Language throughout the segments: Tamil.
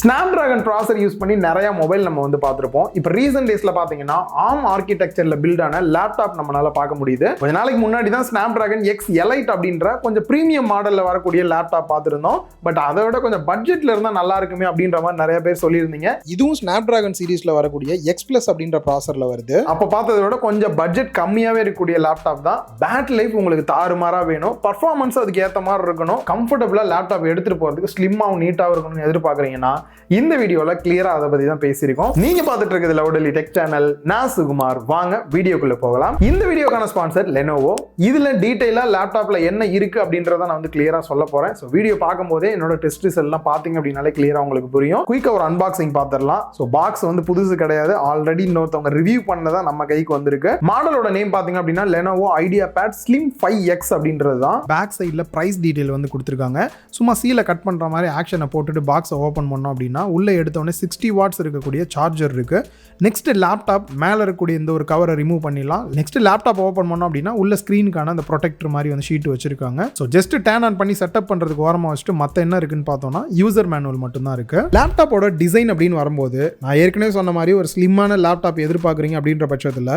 Snapdragon ப்ராசர் யூஸ் பண்ணி நிறைய மொபைல் நம்ம வந்து பார்த்துருப்போம். இப்போ ரீசெண்ட் டேஸ்ல பாத்தீங்கன்னா ARM ஆர்கிடெக்சர்ல பில்ட் ஆன லேப்டாப் நம்மளால பார்க்க முடியுது. கொஞ்ச நாளைக்கு முன்னாடி தான் Snapdragon X Elite அப்படின்ற கொஞ்சம் பிரீமியம் மாடல்ல வரக்கூடிய லேப்டாப் பார்த்துருந்தோம். பட் அதை விட கொஞ்சம் பட்ஜெட்ல இருந்தா நல்லா இருக்குமே அப்படின்ற மாதிரி நிறைய பேர் சொல்லியிருந்தீங்க. இதுவும் Snapdragon சீரிஸ்ல வரக்கூடிய X Plus அப்படின்ற ப்ராசர்ல வருது. அப்போ பார்த்ததை விட கொஞ்சம் பட்ஜெட் கம்மியாவே இருக்கக்கூடிய லேப்டாப் தான். பேட்டரி லைஃப் உங்களுக்கு தாறுமாறா வேணும், பர்ஃபார்மன்ஸ் அதுக்கு ஏற்ற மாதிரி இருக்கணும், கம்ஃபர்டபுளா லேப்டாப் எடுத்துட்டு போறதுக்கு ஸ்லிம்மாவும் நீட்டாகவும் இருக்கணும்னு எதிர்பார்க்குறீங்கன்னா இந்த வீடியோல கிளியரா அதை பத்தி தான் பேசியிருக்கோம். நீங்க பார்த்துட்டு இருக்கிறது லவுடலி டெக் சேனல். நான் சுகுமார். வாங்க வீடியோக்குள்ள போகலாம். இந்த வீடியோக்கான ஸ்பான்சர் Lenovo. இதுல டீடைலா லேப்டாப்ல என்ன இருக்கு அப்படின்றத நான் வந்து கிளியரா சொல்ல போறேன். ஸோ வீடியோ பார்க்கும்போதே என்னோட டெஸ்ட் ரிசல்ட் எல்லாம் பாத்தீங்க அப்படின்னாலே கிளியரா உங்களுக்கு புரியும். குயிக்கா ஒரு அன்பாக்சிங் பார்த்துடலாம். ஸோ பாக்ஸ் வந்து புதுசு கிடையாது, ஆல்ரெடி இன்னொருத்தவங்க ரிவ்யூ பண்ணதா நம்ம கைக்கு வந்திருக்கு. மாடலோட நேம் பாத்தீங்க அப்படின்னா Lenovo IdeaPad Slim 5X அப்படின்றது தான். பேக் சைட்ல பிரைஸ் டீடைல் வந்து கொடுத்துருக்காங்க. சும்மா சீலை கட் பண்ற மாதிரி ஆக்ஷனை போட்டுட்டு பாக்ஸை ஓப்பன் பண்ணோம் அப்படின்னா உள்ள எடுத்தோடனே 60 வாட்ஸ் இருக்கக்கூடிய சார்ஜர் இருக்கு. நெக்ஸ்ட் லேப்டாப் மேல இருக்கக்கூடிய இந்த ஒரு கவரை ரிமூவ் பண்ணிடலாம். நெக்ஸ்ட் லேப்டாப் ஓப்பன் பண்ணோம் அப்படின்னா உள்ள ஸ்கிரீனுக்கான அந்த ப்ரொடெக்டர் மாதிரி வந்து ஷீட் வச்சிருக்காங்க. ஸோ ஜஸ்ட் டேன் ஆன் பண்ணி செட்டப் பண்றதுக்கு ஓரமா வச்சுட்டு மற்ற என்ன இருக்குன்னு பார்த்தோம்னா யூசர் மேனுவல் மட்டும் தான் இருக்கு. லேப்டாப்போட டிசைன் அப்படின்னு வரும்போது நான் ஏற்கனவே சொன்ன மாதிரி ஒரு ஸ்லிம்மான லேப்டாப் எதிர்பார்க்குறீங்க அப்படின்ற பட்சத்தில்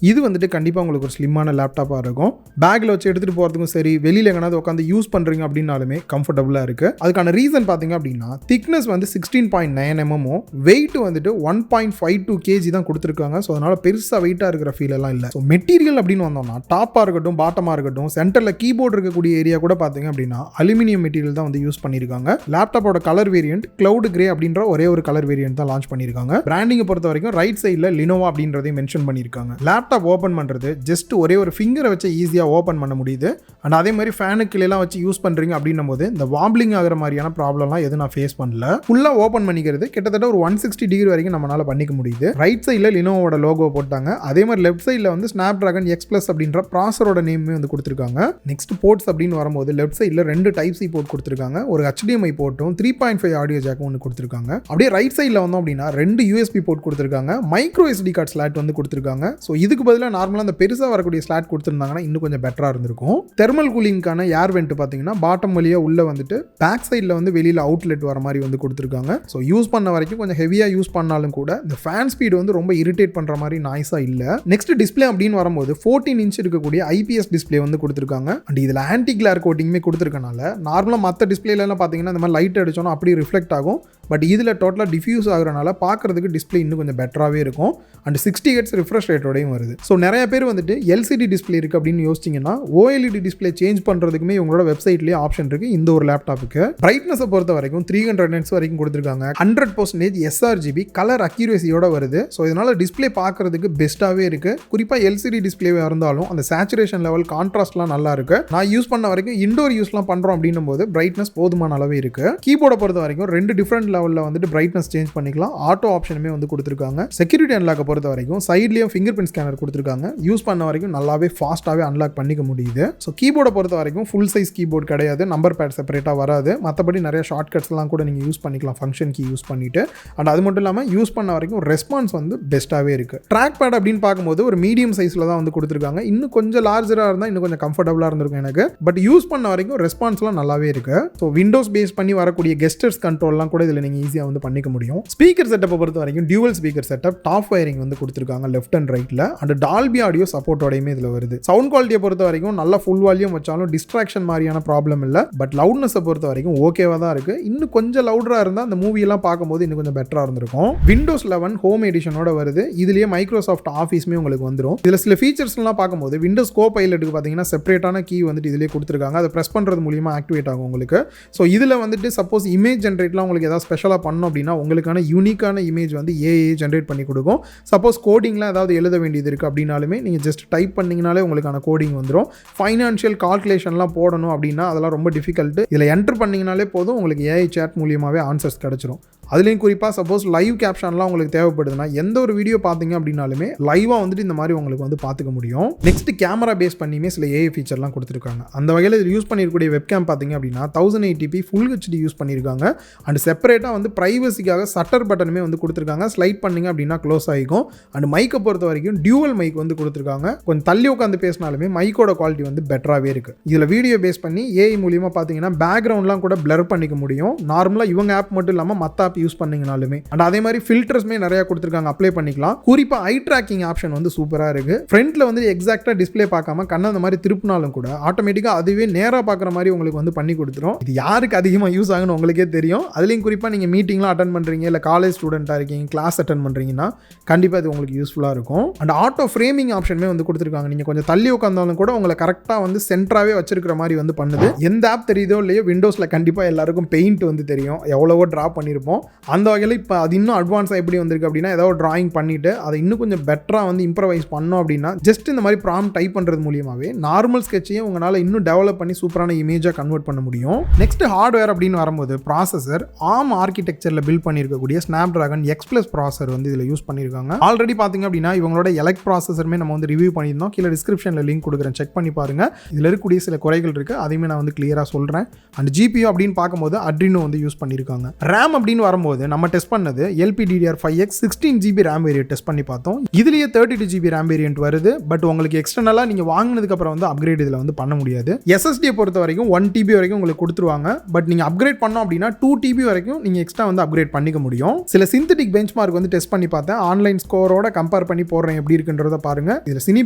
இது வந்துட்டு கண்டிப்பாக உங்களுக்கு ஒரு ஸ்லிம்மான லேப்டாப்பாக இருக்கும். பேக்கில் வச்சு எடுத்துகிட்டு போகிறதுக்கும் சரி, வெளியில் எங்கேனாவது உட்காந்து யூஸ் பண்ணுறீங்க அப்படின்னாலுமே கம்ஃபர்டபுளாக இருக்குது. அதுக்கான ரீசன் பார்த்தீங்க அப்படின்னா திக்னஸ் வந்து 16.9 mm, வெயிட் வந்துட்டு 1.52 kg தான் கொடுத்துருக்காங்க. ஸோ அதனால் பெருசாக வெயிட்டாக இருக்கிற ஃபீல் எல்லாம் இல்லை. ஸோ மெட்டீரியல் அப்படின்னு வந்தோம்னா டாப்பாக இருக்கட்டும் பாட்டமாக இருக்கட்டும், சென்டரில் கீபோர்டு இருக்கக்கூடிய ஏரியா கூட பார்த்தீங்க அப்படின்னா அலுமினியம் மெட்டீரியல் தான் வந்து யூஸ் பண்ணியிருக்காங்க. லேப்டாப்போட கலர் வேரியன்ட் கிளவுட் கிரே அப்படின்ற ஒரே ஒரு கலர் வேரியன்ட் தான் லான்ச் பண்ணியிருக்காங்க. பிராண்டிங்கை பொறுத்த வரைக்கும் ரைட் சைடில் Lenovo அப்படின்றதையும் மென்ஷன் பண்ணியிருக்காங்க. லேப்டாப் ஓப்பன் பண்ணுறது ஜஸ்ட் ஒரே ஒரு ஃபிங்கரை வச்சு ஈஸியாக ஓப்பன் பண்ண முடியுது. அண்ட் அதே மாதிரி ஃபேனுக்கு எல்லாம் வச்சு யூஸ் பண்ணுறீங்க அப்படின்னும் போது இந்த வாம்பிளிங் ஆகிற மாதிரியான ப்ராப்ளம்லாம் எதுவும் நான் ஃபேஸ் பண்ணல. ஃபுல்லாக ஓப்பன் பண்ணிக்கிறது கிட்டத்தட்ட ஒரு 160 டிகிரி வரைக்கும் நம்மளால பண்ணிக்க முடியுது. ரைட் சைடில் Lenovoட லோகோ போட்டாங்க. அதே மாதிரி லெஃப்ட் சைடில் வந்து Snapdragon X Plus அப்படின்ற ப்ராசரோட நேமே வந்து கொடுத்துருக்காங்க. நெக்ஸ்ட் போர்ட்ஸ் அப்படின்னு வரும்போது லெஃப்ட் சைடில் 2 Type C போர்ட் கொடுத்துருக்காங்க. ஒரு HDMI போர்ட்டும் 3.5 ஆடியோ ஜாக்கும் ஒன்று கொடுத்துருக்காங்க. அப்படியே ரைட் சைடில் வந்தோம் அப்படின்னா 2 USB போர்ட் கொடுத்துருக்காங்க. மைக்ரோ SD கார்டு ஸ்லாட் வந்து கொடுத்துருக்காங்க. ஸோ இதுக்கு பதிலாக நார்மலாக அந்த பெருசாக வரக்கூடிய ஸ்லாட் கொடுத்துருந்தாங்கன்னா இன்னும் கொஞ்சம் பெட்டராக இருந்திருக்கும். தெர்மல் கூலிங்கான ஏர் வெண்ட் பார்த்தீங்கன்னா பாட்டம் வழியாக உள்ள வந்துட்டு பேக் சைடில் வந்து வெளியில் அவுட்லெட் வர மாதிரி வந்து கொடுத்துருக்காங்க. ஸோ யூஸ் பண்ண வரைக்கும் கொஞ்சம் ஹெவியாக யூஸ் பண்ணாலும் கூட இந்த ஃபேன் ஸ்பீடு வந்து ரொம்ப இரிட்டேட் பண்ணுற மாதிரி நாய்ஸாக இல்லை. நெக்ஸ்ட் டிஸ்பிளே அப்படின்னு வரும்போது 14 inch இருக்கக்கூடிய IPS டிஸ்பிளே வந்து கொடுத்துருக்காங்க. அண்ட் இதில் ஆன்டி கிளார் கோட்டிங்குமே கொடுத்துருக்கனால நார்மலாக மற்ற டிஸ்பிளேலாம் பார்த்தீங்கன்னா இந்த மாதிரி லைட் அடிச்சோன்னா அப்படியே ரிஃப்ளெக்ட் ஆகும். பட் இதில் டோட்டலாக டிஃப்யூஸ் ஆகுறனால பார்க்குறதுக்கு டிஸ்பிளே இன்னும் கொஞ்சம் பெட்டராகவே இருக்கும். அண்ட் 60 Hz ரிஃப்ரெஷ் ரேட்டோடையும் வருது. ஸோ நிறைய பேர் வந்துட்டு LCD டிஸ்பிளே இருக்குது அப்படின்னு யோசிச்சிங்கன்னா OLED டிஸ்பிளே சேஞ்ச் பண்ணுறதுக்குமே இவங்களோட வெப்சைட்லேயே ஆப்ஷன் இருக்குது. இந்த ஒரு லேப்டாப்புக்கு பிரைட்னஸை பொறுத்த வரைக்கும் 300 nits வரைக்கும் கொடுத்துருக்காங்க. 100% sRGB கலர் அக்யூரேசியோட வருது. ஸோ இதனால் டிஸ்பிளே பார்க்குறதுக்கு பெஸ்ட்டாகவே இருக்குது. குறிப்பாக LCD டிஸ்பிளேவாக இருந்தாலும் அந்த சேச்சுரேஷன் லெவல் கான்ட்ராஸ்ட்லாம் நல்லா இருக்குது. நான் யூஸ் பண்ண வரைக்கும் இண்டோர் யூஸ்லாம் பண்ணுறோம் அப்படின்னும் போது பிரைட்னஸ் போதுமான அளவே இருக்குது. கீபோர்டை பொறுத்த வரைக்கும் 2 டிஃப்ரெண்ட் லெவலில் வந்துட்டு பிரைட்னஸ் சேஞ்ச் பண்ணிக்கலாம். ஆட்டோ ஆப்ஷனுமே வந்து கொடுத்துருக்காங்க. செக்யூரிட்டி அன்லாக்கை பொறுத்த வரைக்கும் சைட்லேயும் ஃபிங்கர் பிரிண்ட் ஸ்கேனர் கொடுத்துருக்காங்க. யூஸ் பண்ண வரைக்கும் நல்லாவே ஃபாஸ்ட்டாகவே அன்லாக் பண்ணிக்க முடியுது. ஸோ கீபோர்டை பொறுத்த வரைக்கும் ஃபுல் சைஸ் கீபோர்டு கிடையாது, நம்பர் பேட் செப்பரேட்டாக வராது. மற்றபடி நிறைய ஷார்ட்கட்ஸ்லாம் கூட நீங்கள் யூஸ் பண்ணிக்கலாம் ஃபங்க்ஷன் கீ யூஸ் பண்ணிட்டு. அண்ட் அது மட்டும் இல்லாமல் யூஸ் பண்ண வரைக்கும் ரெஸ்பான்ஸ் வந்து பெஸ்ட்டாகவே இருக்குது. ட்ராக் பேட் அப்படின்னு பார்க்கும்போது ஒரு மீடியம் சைஸில் தான் வந்து கொடுத்துருக்காங்க. இன்னும் கொஞ்சம் லார்ஜராக இருந்தால் இன்னும் கொஞ்சம் கம்ஃபர்டபுளாக இருந்திருக்கும் எனக்கு. பட் யூஸ் பண்ண வரைக்கும் ரெஸ்பான்ஸ்லாம் நல்லாவே இருக்குது. ஸோ விண்டோஸ் பேஸ் பண்ணி வரக்கூடிய கெஸ்டர்ஸ் கண்ட்ரோல்லாம் கூட இதில் நீங்கள் ஈஸியாக வந்து பண்ணிக்க முடியும். ஸ்பீக்கர் செட்டப்பை பொறுத்த வரைக்கும் dual speaker setup, top wiring வந்து கொடுத்துருக்காங்க லெஃப்ட் அண்ட் ரைட்டில். அண்ட் டால்பி ஆடியோ சப்போர்ட்டோடையுமே இதில் வருது. சவுண்ட் குவாலிட்டியை பொறுத்த வரைக்கும் நல்லா ஃபுல் வால்யூம் வச்சாலும் டிஸ்ட்ராக்ஷன் மாதிரியான ப்ராப்ளம் இல்லை. பட் லவுட்னஸை பொறுத்த வரைக்கும் ஓகேவாக தான் இருக்குது. இன்னும் கொஞ்சம் லவுடராக இருந்தால் அந்த மூவியெல்லாம் பார்க்கும்போது இன்னும் கொஞ்சம் பெட்டராக இருந்திருக்கும். விண்டோஸ் 11 ஹோம் எடிஷனோட வருது. இதுலேயே மைக்ரோசாஃப்ட் ஆஃபீஸ்மே உங்களுக்கு வந்துடும். இதில் சில ஃபீச்சர்ஸ்லாம் பார்க்கும்போது விண்டோஸ் கோ பைலட்டுக்கு பார்த்தீங்கன்னா செப்பரேட்டான கீ வந்துட்டு இதிலே கொடுத்துருக்காங்க. அதை ப்ரெஸ் பண்ணுறது மூலியமாக ஆக்டிவேட் ஆகும் உங்களுக்கு. ஸோ இதில் வந்துட்டு சப்போஸ் இமேஜ் ஜென்ரேட்லாம் உங்களுக்கு ஏதாவது ஸ்பெஷலாக பண்ணோம் அப்படின்னா உங்களுக்கான யூனிக்கான இமேஜ் வந்து AI ஜென்ரேட் பண்ணி கொடுக்கும். சப்போஸ் கோடிங்லாம் ஏதாவது எழுத வேண்டியது இருக்குது அப்படின்னாலுமே நீங்கள் ஜஸ்ட் டைப் பண்ணிங்கனாலே உங்களுக்கான கோடிங் வந்துடும். ஃபைனான்ஷியல் கால்குலேஷன்லாம் போடணும் அப்படின்னா அதெல்லாம் ரொம்ப டிஃபிகல்ட்டு. இதில் என்டர் பண்ணிங்கனாலே போதும், உங்களுக்கு AI சேட் மூலியமாகவே ஆன்சர்ஸ் கிடச்சிரும். அதுலேயும் குறிப்பாக சப்போஸ் லைவ் கேப்ஷன்லாம் உங்களுக்கு தேவைப்படுதுன்னா எந்த ஒரு வீடியோ பார்த்தீங்க அப்படின்னாலுமே லைவாக வந்துட்டு இந்த மாதிரி உங்களுக்கு வந்து பார்த்துக்க முடியும். நெக்ஸ்ட் கேமரா பேஸ் பண்ணியுமே சில AI ஃபீச்சர்லாம் கொடுத்துருக்காங்க. அந்த வகையில் இதில் யூஸ் பண்ணியிருக்கக்கூடிய வெப்கேம் பார்த்தீங்க அப்படின்னா 1080p ஃபுல் HD யூஸ் பண்ணியிருக்காங்க. அண்ட் செப்பரேட்டாக வந்து ப்ரைவசிக்காக சட்டர் பட்டனுமே வந்து கொடுத்துருக்காங்க. ஸ்லைட் பண்ணிங்க அப்படின்னா க்ளோஸ் ஆகிக்கும். அண்ட் மைக்கை பொறுத்த வரைக்கும் டியூவல் மைக் வந்து கொடுத்துருக்காங்க. கொஞ்சம் தள்ளி உட்காந்து பேசினாலுமே மைக்கோட குவாலிட்டி வந்து பெட்டராகவே இருக்குது. இதில் வீடியோ பேஸ் பண்ணி AI மூலியமாக பார்த்தீங்கன்னா பேக்ரவுண்ட்லாம் கூட பிளர் பண்ணிக்க முடியும். நார்மலாக இவங்க ஆப் மட்டும் இல்லாமல் மற்ற ஆப் யூஸ் பண்ணீங்கனாலுமே. அண்ட் அதே மாதிரி ஃபில்டர்ஸ்மே நிறைய கொடுத்துருக்காங்க, அப்ளை பண்ணிக்கலாம். குறிப்பா ஐ ட்ராக்கிங் ஆப்ஷன் வந்து சூப்பரா இருக்கு. ஃப்ரண்ட்ல வந்து எக்ஸாக்டா டிஸ்ப்ளே பார்க்காம கண்ணை அந்த மாதிரி திருப்பினாலும் கூட ஆட்டோமேட்டிக்கா அதுவே நேரா பார்க்குற மாதிரி உங்களுக்கு வந்து பண்ணி கொடுத்துரும். இது யாருக்கு அதிகமாக யூஸ் ஆகுன்னு உங்களுக்கே தெரியும். அதுலேயும் குறிப்பாக நீங்கள் மீட்டிங்லாம் அட்டன் பண்ணுறீங்க, இல்லை காலேஜ் ஸ்டூடெண்ட்டாக இருக்கீங்க, கிளாஸ் அட்டன் பண்ணுறீங்கன்னா கண்டிப்பாக இது உங்களுக்கு யூஸ்ஃபுல்லாக இருக்கும். அண்ட் ஆட்டோ ஃப்ரேமிங் ஆப்ஷனுமே வந்து கொடுத்துருக்காங்க. நீங்கள் கொஞ்சம் தள்ளி உட்காந்தாலும் கூட உங்களை கரெக்டாக வந்து சென்டராகவே வச்சிருக்கிற மாதிரி வந்து பண்ணுது. எந்த ஆப் தெரியுதோ இல்லையோ, விண்டோஸில் கண்டிப்பாக எல்லாருக்கும் பெயிண்ட் வந்து தெரியும், எவ்வளவோ ட்ரா பண்ணியிருப்போம். அந்த வகையில் இப்போ அது இன்னும் அட்வான்ஸாக எப்படி வந்திருக்கு அப்படின்னா, ஏதாவது டிராயிங் பண்ணிவிட்டு அதை இன்னும் கொஞ்சம் பெட்டராக வந்து இம்ப்ரவைஸ் பண்ணோம் அப்படின்னா ஜஸ்ட் இந்த மாதிரி ப்ராம்ப்ட் டைப் பண்ணுறது மூலியமாகவே நார்மல் ஸ்கெட்சையும் உங்களால் இன்னும் டெவலப் பண்ணி சூப்பரான இமேஜாக கன்வெர்ட் பண்ண முடியும். நெக்ஸ்ட் ஹார்ட்வேர் அப்படின்னு வரும்போது ப்ராசஸர் ARM ஆர்கிடெக்சரில் பில்ட் பண்ணியிருக்கக்கூடிய Snapdragon X Plus ப்ராசஸர் வந்து இதில் யூஸ் பண்ணியிருக்காங்க. ஆல்ரெடி பார்த்தீங்க அப்படின்னா இவங்களோட எலக்ட் ப்ராசஸருமே நம்ம வந்து ரிவ்யூ பண்ணியிருந்தோம். கீழே டிஸ்கிரிப்ஷனில் லிங்க் கொடுக்குறேன், செக் பண்ணி பாருங்க. இதில் இருக்கக்கூடிய சில குறைகள் இருக்குது, அதையுமே நான் வந்து கிளியராக சொல்கிறேன். அண்ட் GPU அப்படின்னு பார்க்கும்போது Adreno வந்து யூஸ் பண்ணியிருக்காங்க. RAM அப்படின்னு வரும்போது நம்ம டெஸ்ட் பண்ணது LPDDR5X 16GB RAM variant test பண்ணி பார்த்தோம். இதுலேயே 32GB RAM வேரியன்ட் வருது. பட் உங்களுக்கு எக்ஸ்டர்னலாக நீங்கள் வாங்கினதுக்கப்புறம் வந்து அப்கிரேட் இதில் வந்து பண்ண முடியாது. SSD பொறுத்த வரைக்கும் 1TB வரைக்கும் உங்களுக்கு கொடுத்துருவாங்க. பட் நீங்கள் அப்கிரேட் பண்ணோம் அப்படின்னா 2TB வரைக்கும் நீங்கள் எக்ஸ்ட்ரா வந்து அப்கிரேட் பண்ணிக்க முடியும். சில சிந்தட்டிக் பெஞ்ச் மார்க் வந்து டெஸ்ட் பண்ணி பார்த்தேன், ஆன்லைன் ஸ்கோரோட கம்பேர் பண்ணி போடுறேன் எப்படி இருக்குன்றத பாருங்க. இதில் சினி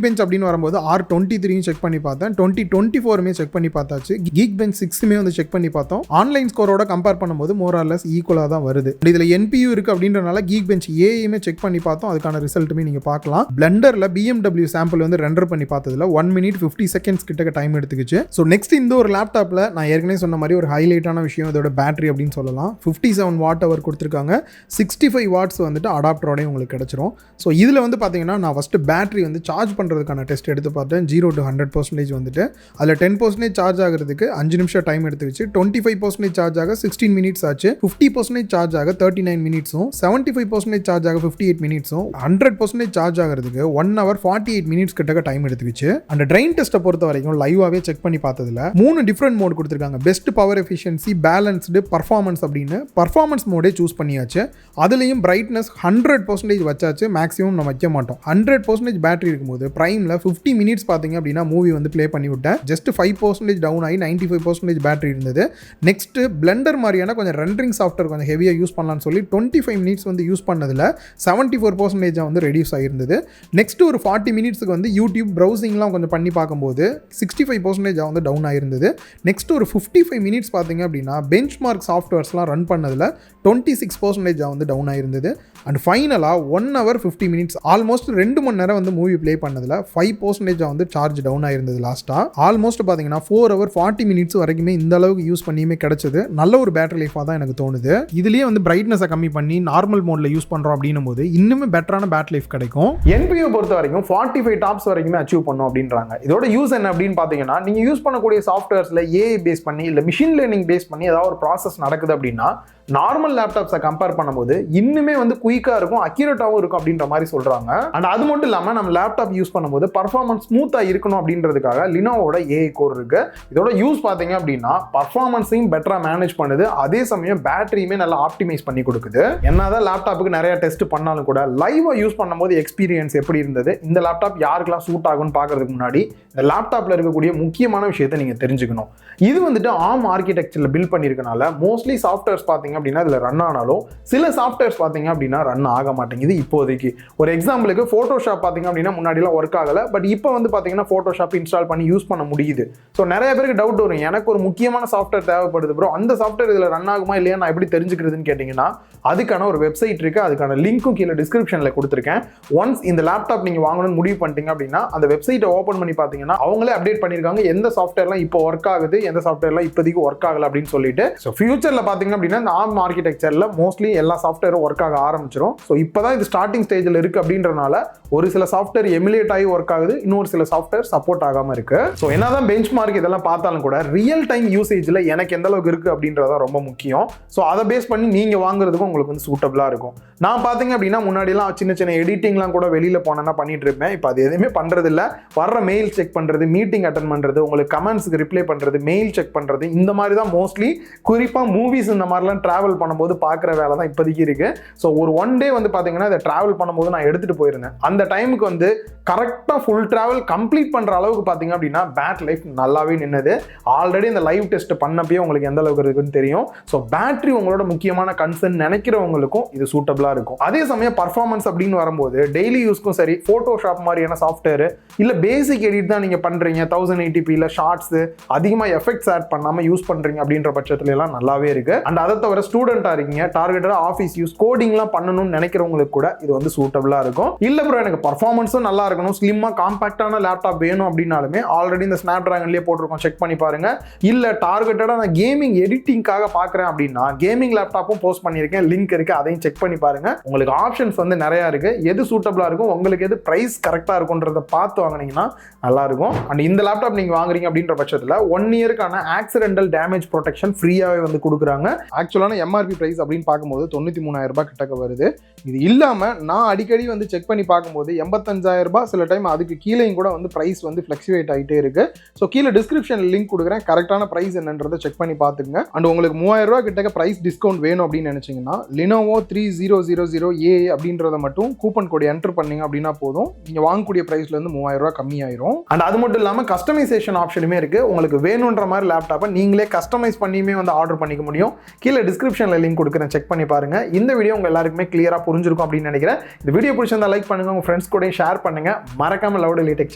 பெஞ்ச் அப்படின்னு வரும்போது R23 செக் பண்ணி பார்த்தேன், 2024 செக் பண்ணி பார்த்தாச்சு, கீக் பெஞ்ச் 6 வந்து செக் பண்ணி பார்த்தோம். ஆன்லைன் ஸ்கோரோட கம்பேர் பண்ணும்போது மோர் ஆர் லெஸ் ஈக்குவலாக தான் வருது. இதில் NPU இருக்கு அப்படின்றனால கீக் பெஞ்ச் ஏயுமே செக் பண்ணி பார்த்தோம், அதுக்கான ரிசல்ட்டுமே நீங்கள் பார்க்கலாம். பிளண்டரில் BMW சாம்பிள் வந்து ரெண்டர் பண்ணி பார்த்ததுல 1 minute 50 seconds கிட்ட டைம் எடுத்துக்கிச்சு. ஸோ நெக்ஸ்ட் இந்த ஒரு லேப்டாப்பில் நான் ஏற்கனவே சொன்ன மாதிரி ஒரு ஹைலைட்டான விஷயம் இதோட பேட்டரி அப்படின்னு சொல்லலாம். 57 Wh கொடுத்துருக்காங்க, 65 watts வந்துட்டு அடாப்டரோட உங்களுக்கு கிடைச்சிரும். ஸோ இதில் வந்து பார்த்தீங்கன்னா நான் ஃபஸ்ட்டு பேட்டரி வந்து சார்ஜ் பண்ணுறதுக்கான டெஸ்ட் எடுத்து பார்த்தேன். 0 to 100% வந்துட்டு அதில் 10% சார்ஜ் ஆகிறதுக்கு 5 நிமிஷம் டைம் எடுத்துக்கிச்சு. 25% சார்ஜ் ஆக 16 minutes ஆச்சு, 50% சார்ஜ் ஆக 39 minutesம், 75% சார்ஜ் ஆக 58 minutesம், 100% சார்ஜ் ஆகிறதுக்கு 1 hour 48 minutes கிட்ட டைம் எடுத்துக்கிச்சு. அந்த ட்ரெயின் டெஸ்ட்டை பொறுத்த வரைக்கும் லைவாகவே செக் பண்ணி பார்த்ததுல 3 டிஃப்ரெண்ட் மோட் கொடுத்துருக்காங்க. Best power efficiency, balanced, performance அப்படின்னு பர்ஃபார்மன்ஸ் மோடே சூஸ் பண்ணியாச்சு. அதுலேயும் பிரைட்னஸ் 100% வச்சாச்சு, மேக்ஸிமம் நம்ம வைக்க மாட்டோம். 100% பேட்டரி இருக்கும்போது ப்ரைமில் 50 minutes பார்த்தீங்க அப்படின்னா மூவி வந்து ப்ளே பண்ணி விட்டேன். ஜஸ்ட் 5% டவுன் ஆகி 95% பேட்டரி இருந்தது. நெக்ஸ்ட் பிளண்டர் மாதிரியான கொஞ்சம் ரெண்டரிங் சாஃப்ட்வேர் கொஞ்சம் ஹெவியாக யூஸ் பண்ணலாம்னு சொல்லி 25 minutes வந்து யூஸ் பண்ணதில் 74% வந்து ரெடியூஸ் ஆகிருந்தது. நெக்ஸ்ட் ஒரு 40 minutesக்கு வந்து யூடியூப் ப்ரௌசிங்லாம் கொஞ்சம் பண்ணி பார்க்கும்போது 65% வந்து டவுன் ஆயிருந்தது. நெக்ஸ்ட் ஒரு 55 minutes பார்த்தீங்க அப்படின்னா பெஞ்ச் மார்க் சாஃப்ட்வேர்ஸ்லாம் ரன் பண்ணதில் 26% வந்து டவுன் ஆயிருந்தது. அண்ட் ஃபைனலாக 1 hour 50 minutes ஆல்மோஸ்ட் 2 மணி நேரம் வந்து மூவி ப்ளே பண்ணதில் 5% வந்து சார்ஜ் டவுன் ஆயிருந்தது. லாஸ்ட்டாக ஆல்மோஸ்ட் பார்த்தீங்கன்னா 4 hour 40 minutes வரைக்குமே இந்த அளவுக்கு யூஸ் பண்ணியுமே கிடைச்சது. நல்ல ஒரு பேட்டரி லைஃபாக தான் எனக்கு தோணுது. இதுலேயே வந்து பிரைட்னஸை கம்மி பண்ணி நார்மல் மோடில் யூஸ் பண்ணுறோம் அப்படின்னும் போது இன்னுமே பெட்டரான பேட்டரி லைஃப் கிடைக்கும். NPU பொறுத்த வரைக்கும் 45 டாப்ஸ் வரைக்குமே அச்சீவ் பண்ணும் அப்படின்றாங்க. இதோட யூஸ் என்ன அப்படின்னு பார்த்தீங்கன்னா, நீங்கள் யூஸ் பண்ணக்கூடிய சாஃப்ட்வேர்ஸில் AI பேஸ் பண்ணி இல்லை மிஷின் லேர்னிங் பேஸ் பண்ணி ஏதாவது ஒரு ப்ராசஸ் நடக்குது அப்படின்னா நார்மல் லேப்டாப்ஸை கம்பேர் பண்ணும்போது இன்னுமே வந்து குயிக்காக இருக்கும், அக்யூரேட்டாகவும் இருக்கும் அப்படின்ற மாதிரி சொல்கிறாங்க. அண்ட் அது மட்டும் இல்லாமல் நம்ம லேப்டாப் யூஸ் பண்ணும்போது பர்ஃபார்மன்ஸ் ஸ்மூத்தாக இருக்கணும் அப்படின்றதுக்காக லினோவோட AI கோர் இருக்கு. இதோட யூஸ் பார்த்தீங்க அப்படின்னா பர்ஃபார்மன்ஸையும் பெட்டராக மேனேஜ் பண்ணுது, அதே சமயம் பேட்டரியுமே நல்லா ஆப்டிமைஸ் பண்ணி கொடுக்குது. என்னதான் லேப்டாப்புக்கு நிறைய டெஸ்ட் பண்ணாலும் கூட லைவாக யூஸ் பண்ணும்போது எக்ஸ்பீரியன்ஸ் எப்படி இருந்தது, இந்த லேப்டாப் யாருக்கெல்லாம் சூட் ஆகும்னு பார்க்கறதுக்கு முன்னாடி இந்த லேப்டாப்பில் இருக்கக்கூடிய முக்கியமான விஷயத்தை நீங்கள் தெரிஞ்சுக்கணும். இது வந்துட்டு ARM ஆர்கிடெக்சரில் பில்ட் பண்ணியிருக்கனால மோஸ்ட்லி சாஃப்ட்வேர்ஸ் பார்த்தீங்க அப்படின்னா இதில் ரன் ஆனாலும் சில சாஃப்ட்வேர்ஸ் பார்த்தீங்க அப்படின்னா ரன் ஆக மாட்டேங்குது இப்போதைக்கு. ஒரு எக்ஸாம்பிளுக்கு ஃபோட்டோஷாப் பார்த்தீங்க அப்படின்னா முன்னாடிலாம் ஒர்க் ஆகலை, பட் இப்போ வந்து பார்த்தீங்கன்னா ஃபோட்டோஷாப் இன்ஸ்டால் பண்ணி யூஸ் பண்ண முடியுது. ஸோ நிறைய பேருக்கு டவுட் வரும், எனக்கு ஒரு முக்கியமான சாஃப்ட்வேர் தேவைப்படுது ப்ரோ, அந்த சாஃப்ட்வேர் இதில் ரன் ஆகுமா இல்லையா நான் எப்படி தெரிஞ்சுக்கிறதுன்னு கேட்டிங்கன்னா அதுக்கான ஒரு வெப்சைட் இருக்குது, அதுக்கான லிங்க்கும் கீழே டிஸ்கிரிப்ஷனில் கொடுத்துருக்கேன். ஒன்ஸ் இந்த லேப்டாப் நீங்கள் வாங்கணும்னு முடிவு பண்ணிட்டீங்க அப்படின்னா அந்த வெப்சைட்டை ஓப்பன் பண்ணி பார்த்தீங்கன்னா அவங்களே அப்டேட் பண்ணியிருக்காங்க எந்த சாஃப்ட்வேர்லாம் இப்போ ஒர்க் ஆகுது, எந்த சாஃப்ட்வேர்லாம் இப்போதைக்கு ஒர்க் ஆகலை அப்படின்னு சொல்லிட்டு. ஸோ ஃபியூச்சரில் பார்த்தீங்க அப்படின்னா இந்த ARM ஆர்கிடெக்சரில் மோஸ்ட்லி எல்லா சாஃப்ட்வேரும் ஒர்க் ஆக ஆரம்பிச்சிடும். ஸோ இப்போ தான் இது ஸ்டார்டிங் ஸ்டேஜில் இருக்குது அப்படின்றனால ஒரு சில சாஃப்ட்வேர் எமுலேட் ஆகி ஒர்க் ஆகுது, இன்னொரு சில சாஃப்ட்வேர் சப்போர்ட் ஆகாமல் இருக்கு. ஸோ என்னதான் பெஞ்ச் மார்க் இதெல்லாம் பார்த்தாலும் கூட ரியல் டைம் யூசேஜில் எனக்கு எந்த அளவுக்கு இருக்குது அப்படின்றதான் ரொம்ப முக்கியம். ஸோ அதை பேஸ் பண்ணி நீங்கள் வாங்குறதுக்கும் உங்களுக்கு வந்து சூட்டபிளாக இருக்கும். நான் பார்த்தீங்க அப்படின்னா முன்னாடிலாம் சின்ன சின்ன எடிட்டிங்லாம் கூட வெளியில் போனேன்னா பண்ணிட்டு இருப்பேன். இப்போ அது எதுவுமே பண்ணுறதில்ல. வர்ற மெயில் செக் பண்ணுறது, மீட்டிங் அட்டன் பண்ணுறது, உங்களுக்கு கமெண்ட்ஸுக்கு ரிப்ளை பண்ணுறது, மெயில் செக் பண்ணுறது, இந்த மாதிரி தான் மோஸ்ட்லி. குறிப்பாக மூவிஸ் இந்த மாதிரிலாம் ட்ராவல் பண்ணும்போது பார்க்குற வேலை தான் இப்போதைக்கு இருக்குது. ஸோ ஒரு 1 டே வந்து பார்த்தீங்கன்னா இதை ட்ராவல் பண்ணும்போது நான் எடுத்துகிட்டு போயிருந்தேன். அந்த டைமுக்கு வந்து கரெக்டாக ஃபுல் ட்ராவல் கம்ப்ளீட் பண்ணுற அளவுக்கு பார்த்தீங்க அப்படின்னா பேட்டரி லைஃப் நல்லாவே நின்னது. ஆல்ரெடி இந்த லைவ் டெஸ்ட் பண்ணப்பயே உங்களுக்கு எந்த அளவுக்கு இருக்குன்னு தெரியும். ஸோ பேட்டரி உங்களோட முக்கியமான கன்சர்ன் நினைக்கிறவங்களுக்கும் இது சூட்டபிளாக இருக்கும். அதே சமயம் பர்ஃபார்மன்ஸ் அப்படின்னு வரும்போது டெய்லி யூஸ்க்கும் சரி, ஃபோட்டோஷாப் மாதிரியான சாஃப்ட்வேர் இல்லை பேசிக் எடிட் தான் நீங்கள் பண்ணுறீங்க, 1080p ஷார்ட்ஸு அதிகமாக எஃபெக்ட்ஸ் ஆட் பண்ணாமல் யூஸ் பண்ணுறீங்க அப்படின்ற பட்சத்துல எல்லாம் நல்லாவே இருக்கு. அண்ட் அதை தவிர ஸ்டூடெண்ட்டாக இருக்கீங்க, டார்கெட்டடாக ஆஃபீஸ் யூஸ் கோடிங்லாம் பண்ணணும்னு நினைக்கிறவங்களுக்கு கூட இது வந்து சூட்டபிளாக இருக்கும். இல்லை ப்ரோ எனக்கு பர்ஃபார்மன்ஸும் நல்லா இருக்கணும், ஸ்லிம்மாக காம்பாக்டான லேப்டாப் வேணும் அப்படின்னாலுமே ஆல்ரெடி இந்த ஸ்னாப் டிராகன்லேயே போட்டிருக்கோம், செக் பண்ணி பாருங்க. இல்லை டார்கெட்டடாக நான் கேமிங் எடிட்டிங்காக பார்க்குறேன் அப்படின்னா கேமிங் லேப்டாப்பும் போஸ்ட் பண்ணியிருக்கேன், லிங்க் இருக்கு, அதையும் செக் பண்ணி பாருங்க. உங்களுக்கு ஆப்ஷன்ஸ் வந்து நிறையா இருக்கு, எது சூட்டபிளாக இருக்கும், உங்களுக்கு எது ப்ரைஸ் கரெக்டாக இருக்கும்ன்றத பார்த்து வாங்கினீங்கன்னா நல்லா இருக்கும். அண்ட் இந்த லேப்டாப் நீங்கள் வாங்குறீங்க அப்படின்ற பட்சத்தில் 1 இயருக்கான ஆக்சிடென்டல் டேமேஜ் ப்ரொடெக்ஷன் ஃப்ரீயாகவே வந்து கொடுக்குறாங்க. ஆக்சுவலான எம்ஆர்பி ப்ரைஸ் அப்படின்னு பார்க்கும்போது 93,000 ரூபாய் கிட்டக்க வருது. இது இல்லாமல் நான் அடிக்கடி வந்து செக் பண்ணி பார்க்கும்போது 85,000 ரூபாய், சில டைம் அதுக்கு கீழேயும் கூட வந்து ப்ரைஸ் வந்து ஃப்ளக்சுவேட் ஆகிட்டே இருக்கு. ஸோ கீழே டிஸ்கிரிப்ஷன் லிங்க் கொடுக்குறேன், கரெக்டான ப்ரைஸ் என்னன்றதை செக் பண்ணி பார்த்துங்க. அண்ட் உங்களுக்கு 3,000 ரூபாய் கிட்டக்க ப்ரைஸ் டிஸ்கவுண்ட் வேணும் அப்படின்னு நினைச்சீங்கன்னா Lenovo 3000A அப்படின்றத மட்டும் கூப்பன் கோட் என்டர் பண்ணீங்க அப்படின்னா போதும், நீங்கள் வாங்கக்கூடிய ப்ரைஸ்ல இருந்து 3,000 ரூபாய் கம்மியாயிரும். அண்ட் அது மட்டும் இல்லாமல் கஸ்டமைசேஷன் ஆப்ஷனுமே இருக்கு. உங்களுக்கு வேணுன்ற மாதிரி லேப்டாப்பை நீங்களே கஸ்டமைஸ் பண்ணியுமே வந்து ஆர்டர் பண்ணிக்க முடியும். கீழே டிஸ்கிரிப்ஷனில் லிங்க் கொடுக்குறேன், செக் பண்ணி பாருங்க. இந்த வீடியோ உங்க எல்லாருக்குமே கிளியரா புரிஞ்சிருக்கும் அப்படின்னு நினைக்கிறேன். இந்த வீடியோ பிடிச்சிருந்தா லைக் பண்ணுங்க, உங்க ஃப்ரெண்ட்ஸ் கூட ஷேர் பண்ணுங்க. மறக்காம லவுட் எலி டெக்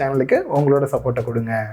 சேனலுக்கு உங்களோட சப்போர்ட்டை கொடுங்க.